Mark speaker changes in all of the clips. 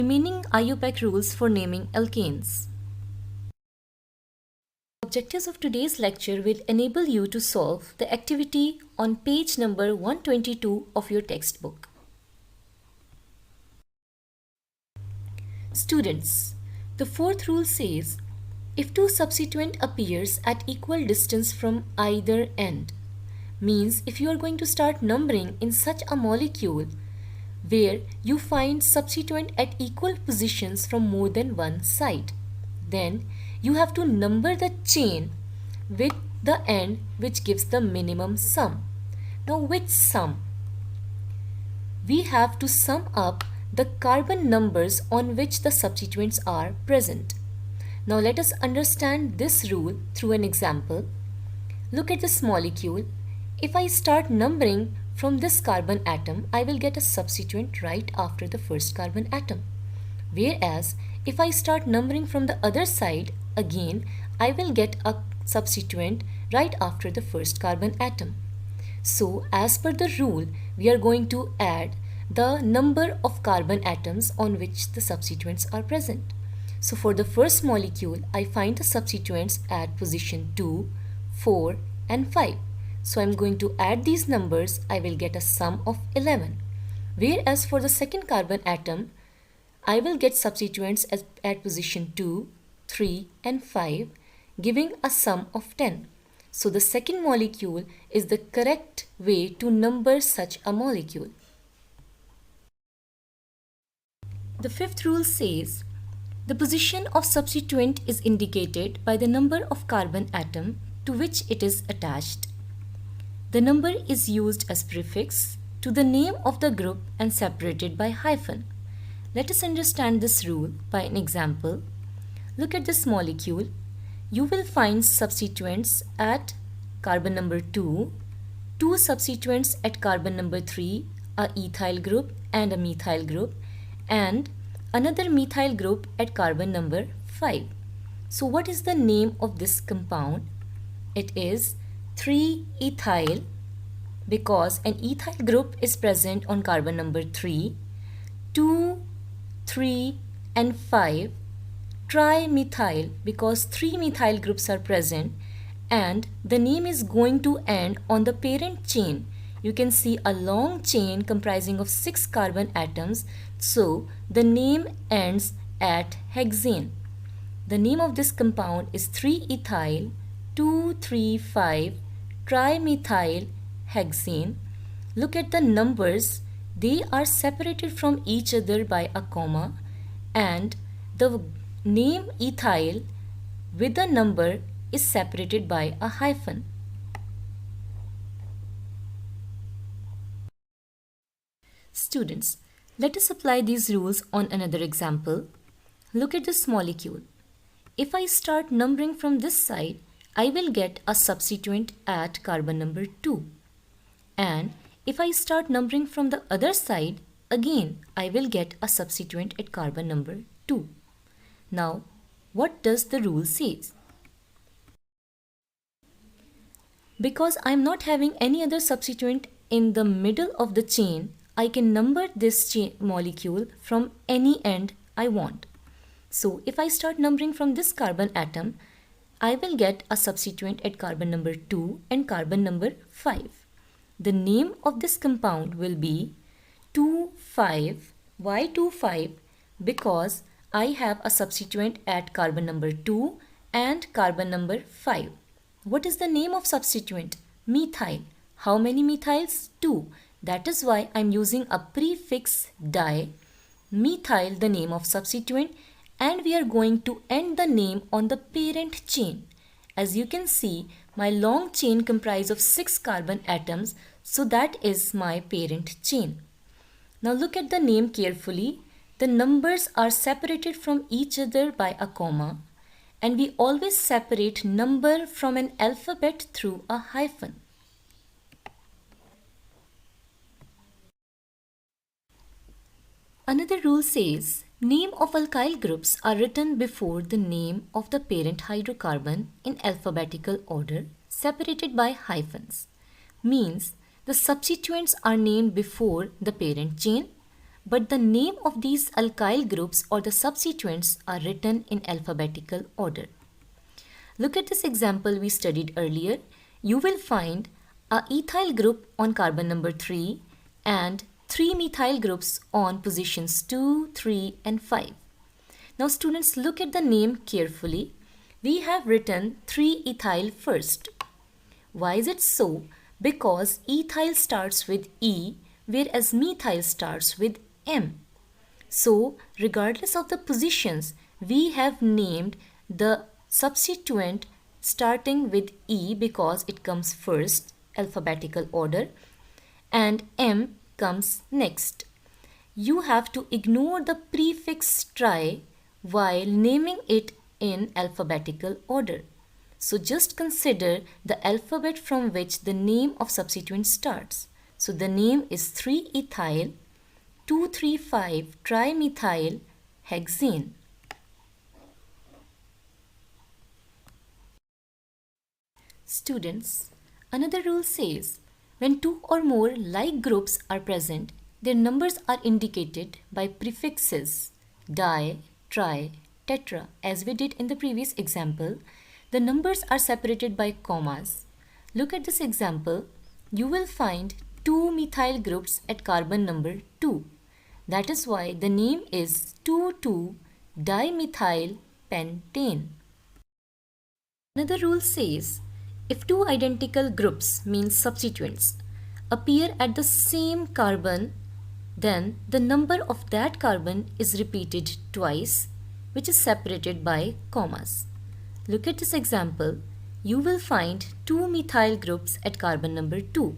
Speaker 1: Remaining IUPAC rules for naming alkanes. Objectives of today's lecture will enable you to solve the activity on page number 122 of your textbook. Students, the fourth rule says, if two substituent appears at equal distance from either end, means if you are going to start numbering in such a molecule where you find substituent at equal positions from more than one side, then you have to number the chain with the end which gives the minimum sum. Now which sum? We have to sum up the carbon numbers on which the substituents are present. Now let us understand this rule through an example. Look at this molecule. If I start numbering from this carbon atom, I will get a substituent right after the first carbon atom. Whereas if I start numbering from the other side, again I will get a substituent right after the first carbon atom. So as per the rule, we are going to add the number of carbon atoms on which the substituents are present. So for the first molecule, I find the substituents at position 2, 4 and 5. So I'm going to add these numbers. I will get a sum of 11. Whereas for the second carbon atom, I will get substituents at position 2, 3 and 5, giving a sum of 10. So the second molecule is the correct way to number such a molecule. The fifth rule says, the position of substituent is indicated by the number of carbon atom to which it is attached. The number is used as prefix to the name of the group and separated by hyphen. Let us understand this rule by an example. Look at this molecule. You will find substituents at carbon number 2, two substituents at carbon number 3, a ethyl group and a methyl group, and another methyl group at carbon number 5. So what is the name of this compound? It is 3-ethyl because an ethyl group is present on carbon number 3, 2, 3 and 5, trimethyl because 3 methyl groups are present, and the name is going to end on the parent chain. You can see a long chain comprising of 6 carbon atoms, so the name ends at hexane. The name of this compound is 3-ethyl 2,3,5 trimethyl hexane. Look at the numbers. They are separated from each other by a comma, and the name ethyl with the number is separated by a hyphen. Students, let us apply these rules on another example. Look at this molecule. If I start numbering from this side, I will get a substituent at carbon number 2. And if I start numbering from the other side, again I will get a substituent at carbon number 2. Now, what does the rule say? Because I am not having any other substituent in the middle of the chain, I can number this molecule from any end I want. So if I start numbering from this carbon atom, I will get a substituent at carbon number 2 and carbon number 5. The name of this compound will be 2,5. Why 2,5? Because I have a substituent at carbon number 2 and carbon number 5. What is the name of substituent? Methyl. How many methyls? 2. That is why I am using a prefix di, methyl the name of substituent, and we are going to end the name on the parent chain. As you can see, my long chain comprises of 6 carbon atoms, so that is my parent chain. Now look at the name carefully. The numbers are separated from each other by a comma, and we always separate number from an alphabet through a hyphen. Another rule says, name of alkyl groups are written before the name of the parent hydrocarbon in alphabetical order, separated by hyphens. Means the substituents are named before the parent chain, but the name of these alkyl groups or the substituents are written in alphabetical order. Look at this example we studied earlier. You will find a ethyl group on carbon number 3 and 3 methyl groups on positions 2, 3 and 5. Now students, look at the name carefully. We have written 3-ethyl first. Why is it so? Because ethyl starts with E, whereas methyl starts with M. So regardless of the positions, we have named the substituent starting with E because it comes first, alphabetical order, and M comes next. You have to ignore the prefix tri while naming it in alphabetical order. So just consider the alphabet from which the name of substituent starts. So the name is 3-ethyl 2,3,5-trimethyl hexane. Students, another rule says when two or more like groups are present, their numbers are indicated by prefixes di, tri, tetra. As we did in the previous example, the numbers are separated by commas. Look at this example. You will find 2 methyl groups at carbon number 2. That is why the name is 2,2-dimethyl pentane. Another rule says if two identical groups, means substituents, appear at the same carbon, then the number of that carbon is repeated twice, which is separated by commas. Look at this example. You will find 2 methyl groups at carbon number 2.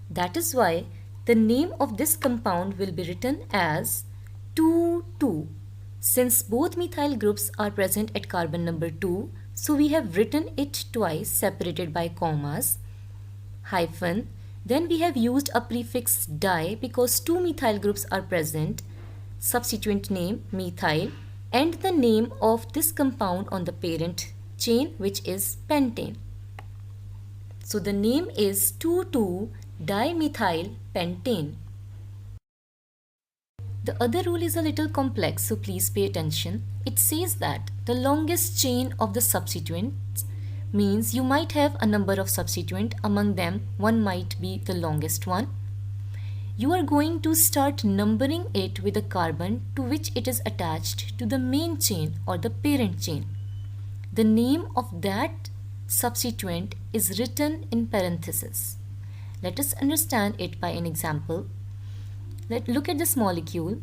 Speaker 1: That is why the name of this compound will be written as 2,2. Since both methyl groups are present at carbon number 2, so we have written it twice separated by commas, hyphen, then we have used a prefix di because 2 methyl groups are present, substituent name methyl, and the name of this compound on the parent chain, which is pentane. So the name is 2,2-dimethyl pentane. The other rule is a little complex, so please pay attention. It says that the longest chain of the substituents means you might have a number of substituent, among them one might be the longest one. You are going to start numbering it with the carbon to which it is attached to the main chain or the parent chain. The name of that substituent is written in parentheses. Let us understand it by an example. Let's look at this molecule.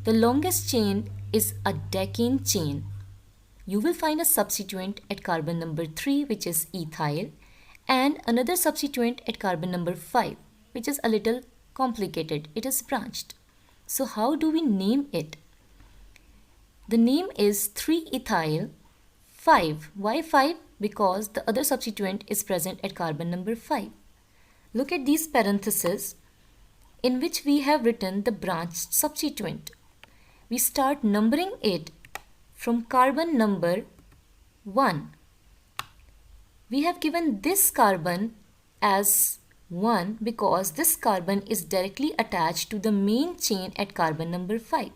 Speaker 1: The longest chain is a decane chain. You will find a substituent at carbon number 3, which is ethyl, and another substituent at carbon number 5, which is a little complicated. It is branched. So how do we name it? The name is 3-ethyl 5. Why 5? Because the other substituent is present at carbon number 5. Look at these parentheses in which we have written the branched substituent. We start numbering it from carbon number 1. We have given this carbon as 1 because this carbon is directly attached to the main chain at carbon number 5.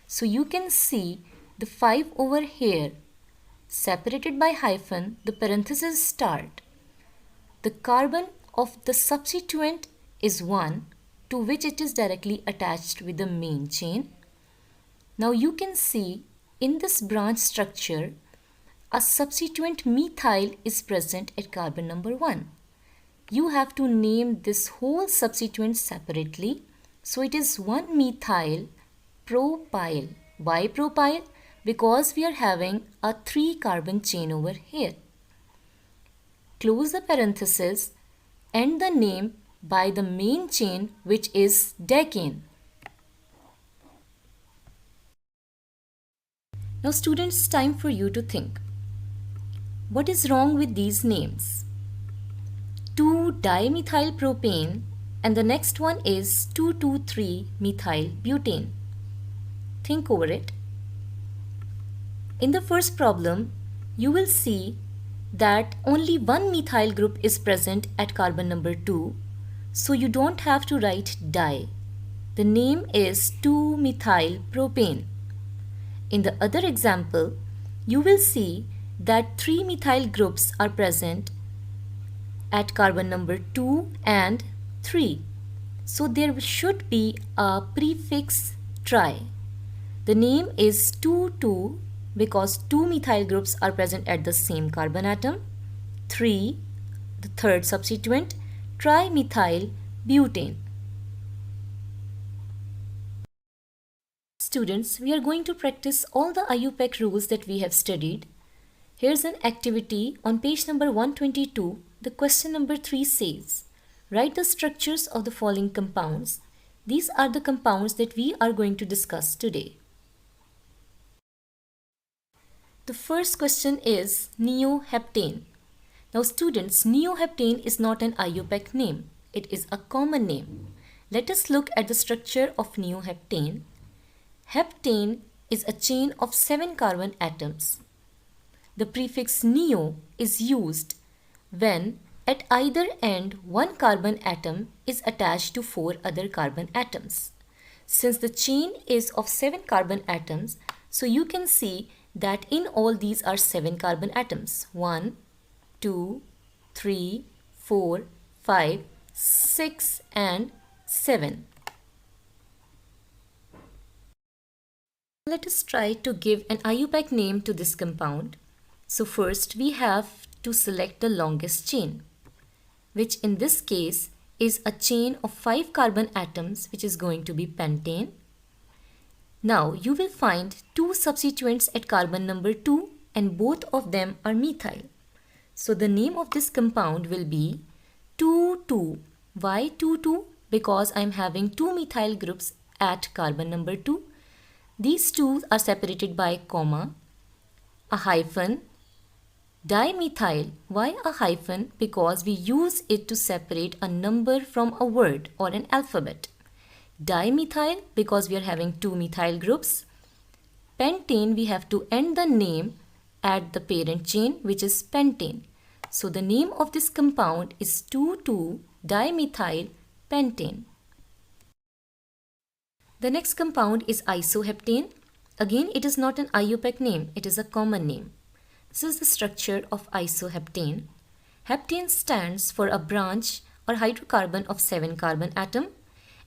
Speaker 1: So you can see the 5 over here separated by hyphen, the parentheses start. The carbon of the substituent is 1 to which it is directly attached with the main chain. Now you can see in this branch structure a substituent methyl is present at carbon number 1. You have to name this whole substituent separately. So it is 1-methyl propyl. Why propyl? Because we are having a 3-carbon chain over here. Close the parenthesis and the name by the main chain, which is decane. Now students, it's time for you to think. What is wrong with these names? 2-dimethylpropane and the next one is 2,2,3-methyl-butane. Think over it. In the first problem, you will see that only one methyl group is present at carbon number 2, so you don't have to write di. The name is 2-methyl-propane. In the other example, you will see that 3 methyl groups are present at carbon number 2 and 3. So there should be a prefix tri. The name is 2,2 because 2 methyl groups are present at the same carbon atom. 3, the third substituent, trimethyl butane. Students, we are going to practice all the IUPAC rules that we have studied. Here's an activity on page number 122. The question number 3 says, write the structures of the following compounds. These are the compounds that we are going to discuss today. The first question is neoheptane. Now students, neoheptane is not an IUPAC name. It is a common name. Let us look at the structure of neoheptane. Heptane is a chain of 7 carbon atoms. The prefix neo is used when at either end one carbon atom is attached to 4 other carbon atoms. Since the chain is of 7 carbon atoms, so you can see that in all these are 7 carbon atoms. 1, 2, 3, 4, 5, 6 and 7. Let us try to give an IUPAC name to this compound. So first we have to select the longest chain, which in this case is a chain of 5 carbon atoms, which is going to be pentane. Now you will find 2 substituents at carbon number 2 and both of them are methyl. So the name of this compound will be 2,2. Why 2,2? Because I am having 2 methyl groups at carbon number 2. These two are separated by comma, a hyphen, dimethyl. Why a hyphen? Because we use it to separate a number from a word or an alphabet. Dimethyl because we are having 2 methyl groups. Pentane, we have to end the name at the parent chain, which is pentane. So the name of this compound is 2,2-dimethyl pentane. The next compound is isoheptane. Again, it is not an IUPAC name, it is a common name. This is the structure of isoheptane. Heptane stands for a branch or hydrocarbon of 7 carbon atom,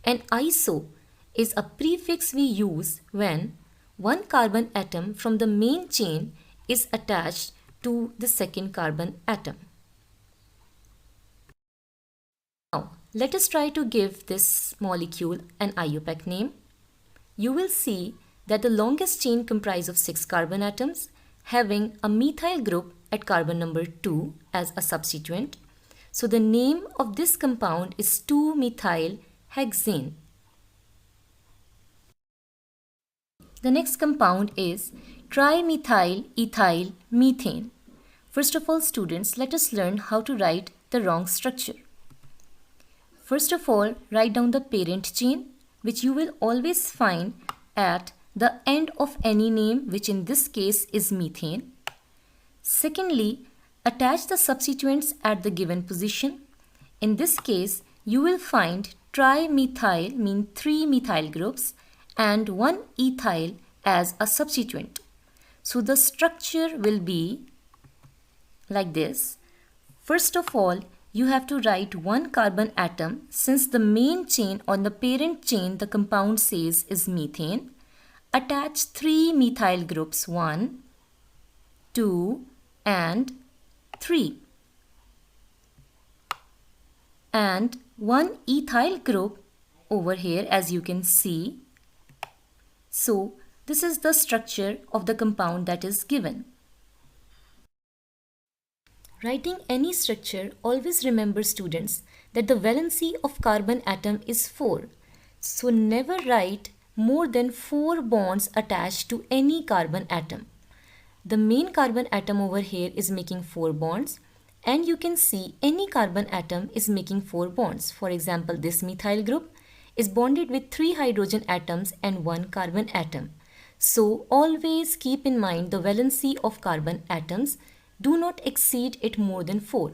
Speaker 1: and iso is a prefix we use when one carbon atom from the main chain is attached to the second carbon atom. Now, let us try to give this molecule an IUPAC name. You will see that the longest chain comprises of 6 carbon atoms having a methyl group at carbon number 2 as a substituent. So the name of this compound is 2-methyl-hexane. The next compound is trimethyl-ethyl methane. First of all, students, let us learn how to write the wrong structure. First of all, write down the parent chain, which you will always find at the end of any name, which in this case is methane. Secondly, attach the substituents at the given position. In this case, you will find trimethyl mean 3 methyl groups and 1 ethyl as a substituent. So the structure will be like this. First of all, you have to write 1 carbon atom. Since the main chain on the parent chain the compound says is methane, attach 3 methyl groups 1, 2 and 3 and 1 ethyl group over here, as you can see. So this is the structure of the compound that is given. Writing any structure, always remember, students, that the valency of carbon atom is 4. So never write more than 4 bonds attached to any carbon atom. The main carbon atom over here is making 4 bonds, and you can see any carbon atom is making 4 bonds. For example, this methyl group is bonded with 3 hydrogen atoms and 1 carbon atom. So always keep in mind the valency of carbon atoms. Do not exceed it more than 4.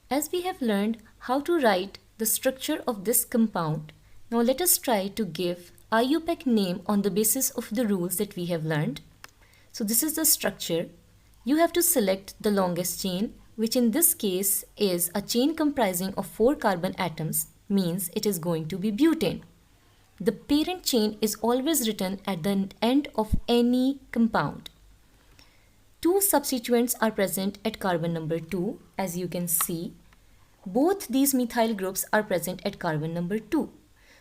Speaker 1: As we have learned how to write the structure of this compound, Now let us try to give IUPAC name on the basis of the rules that we have learned. So this is the structure. You have to select the longest chain, which in this case is a chain comprising of 4 carbon atoms, means it is going to be butane. The parent chain is always written at the end of any compound. 2 substituents are present at carbon number 2, as you can see. Both these methyl groups are present at carbon number 2.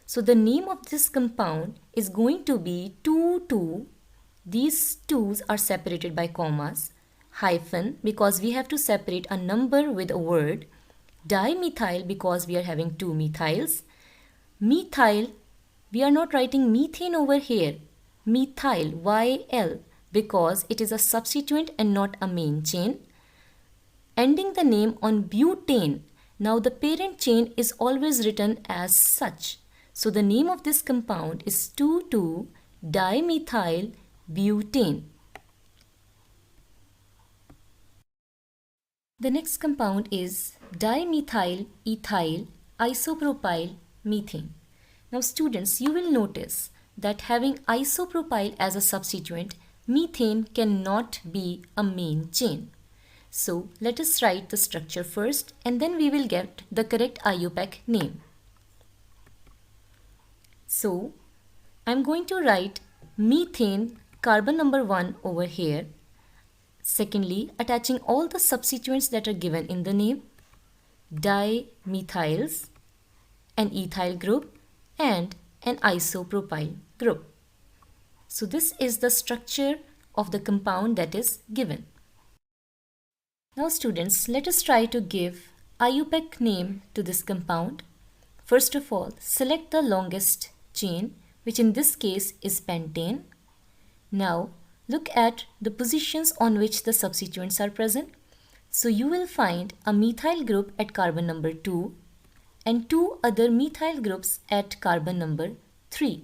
Speaker 1: So the name of this compound is going to be 2,2. These 2's are separated by commas, hyphen because we have to separate a number with a word, dimethyl because we are having 2 methyls, methyl, we are not writing methane over here, methyl, YL, because it is a substituent and not a main chain. Ending the name on butane. Now the parent chain is always written as such. So the name of this compound is 2,2-dimethyl butane. The next compound is dimethyl ethyl isopropyl methane. Now students, you will notice that having isopropyl as a substituent, methane cannot be a main chain. So let us write the structure first and then we will get the correct IUPAC name. So I'm going to write methane carbon number 1 over here. Secondly, attaching all the substituents that are given in the name, dimethyls, an ethyl group and an isopropyl group. So this is the structure of the compound that is given. Now students, let us try to give IUPAC name to this compound. First of all, select the longest chain, which in this case is pentane. Now look at the positions on which the substituents are present. So you will find a methyl group at carbon number 2 and 2 other methyl groups at carbon number 3.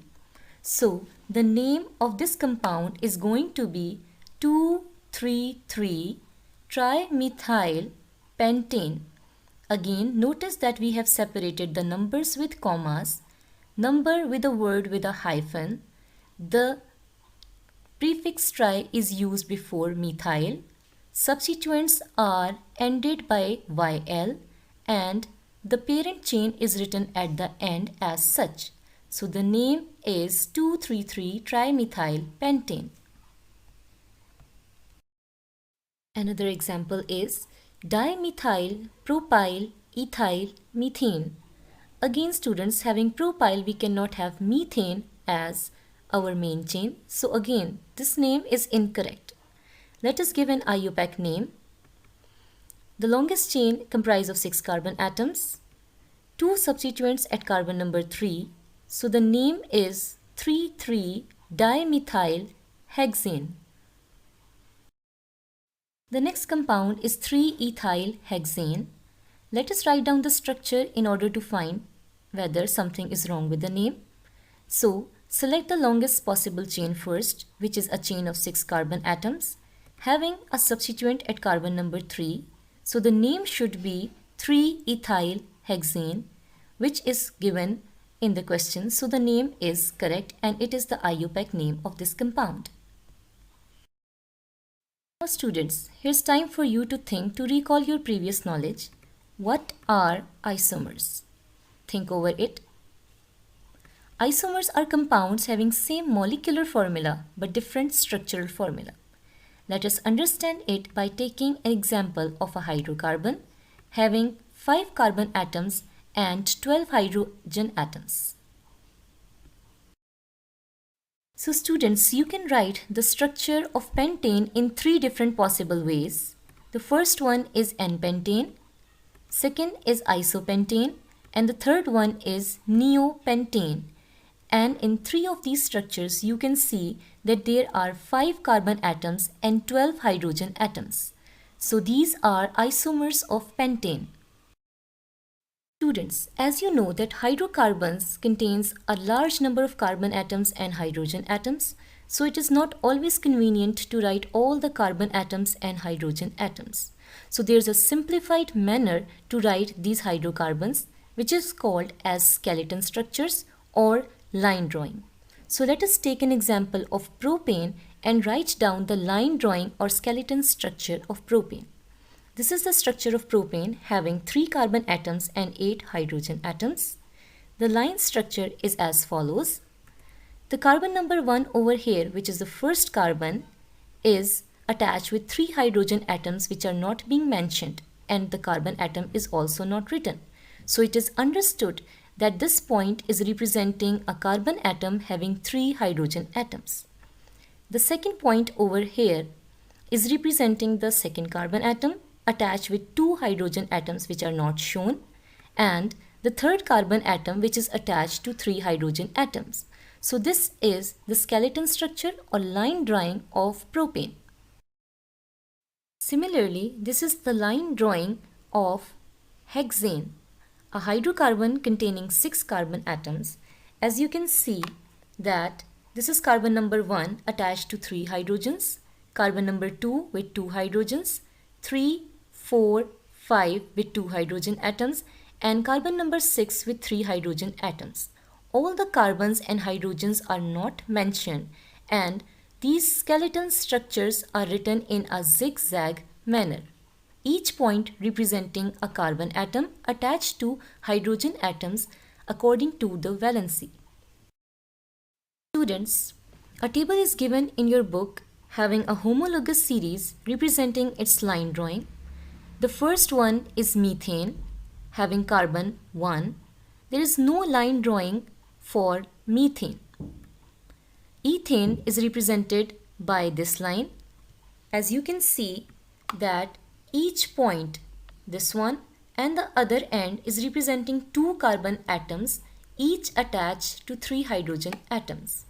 Speaker 1: So the name of this compound is going to be 2,3,3-trimethyl pentane. Again, notice that we have separated the numbers with commas, number with a word with a hyphen. The prefix tri is used before methyl. Substituents are ended by YL and the parent chain is written at the end as such. So the name is 2,3,3-trimethyl pentane. Another example is dimethyl propyl ethyl methane. Again students, having propyl we cannot have methane as our main chain. So again this name is incorrect. Let us give an IUPAC name. The longest chain comprises of 6 carbon atoms, 2 substituents at carbon number 3. So the name is 3,3-dimethyl hexane. The next compound is 3-ethyl hexane. Let us write down the structure in order to find whether something is wrong with the name. So select the longest possible chain first, which is a chain of 6 carbon atoms, having a substituent at carbon number 3. So the name should be 3-ethyl hexane, which is given in the question. So the name is correct and it is the IUPAC name of this compound. Now students, here's time for you to think, to recall your previous knowledge. What are isomers? Think over it. Isomers are compounds having same molecular formula but different structural formula. Let us understand it by taking an example of a hydrocarbon having 5 carbon atoms and 12 hydrogen atoms. So students, you can write the structure of pentane in 3 different possible ways. The first one is N-pentane, second is isopentane, and the third one is neopentane. And in 3 of these structures, you can see that there are 5 carbon atoms and 12 hydrogen atoms. So these are isomers of pentane. Students, as you know that hydrocarbons contains a large number of carbon atoms and hydrogen atoms, so it is not always convenient to write all the carbon atoms and hydrogen atoms. So there's a simplified manner to write these hydrocarbons, which is called as skeleton structures or line drawing. So let us take an example of propane and write down the line drawing or skeleton structure of propane. This is the structure of propane having 3 carbon atoms and 8 hydrogen atoms. The line structure is as follows. The carbon number 1 over here, which is the first carbon, is attached with 3 hydrogen atoms which are not being mentioned, and the carbon atom is also not written. So it is understood that this point is representing a carbon atom having 3 hydrogen atoms. The second point over here is representing the second carbon atom attached with 2 hydrogen atoms which are not shown, and the third carbon atom which is attached to 3 hydrogen atoms. So this is the skeleton structure or line drawing of propane. Similarly, this is the line drawing of hexane, a hydrocarbon containing 6 carbon atoms. As you can see that this is carbon number 1 attached to 3 hydrogens, carbon number 2 with 2 hydrogens, 3, 4, 5 with 2 hydrogen atoms, and carbon number 6 with 3 hydrogen atoms. All the carbons and hydrogens are not mentioned, and these skeleton structures are written in a zigzag manner, each point representing a carbon atom attached to hydrogen atoms according to the valency. Students, a table is given in your book having a homologous series representing its line drawing. The first one is methane, having carbon 1. There is no line drawing for methane. Ethane is represented by this line. As you can see that each point, this one and the other end, is representing 2 carbon atoms, each attached to 3 hydrogen atoms.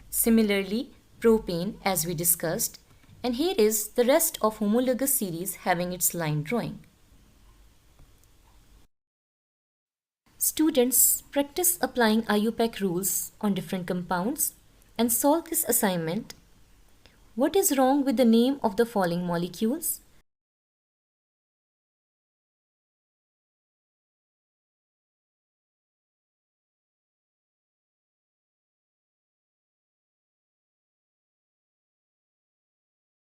Speaker 1: Similarly, propane, as we discussed, and here is the rest of homologous series having its line drawing. Students, practice applying IUPAC rules on different compounds and solve this assignment. What is wrong with the name of the following molecules?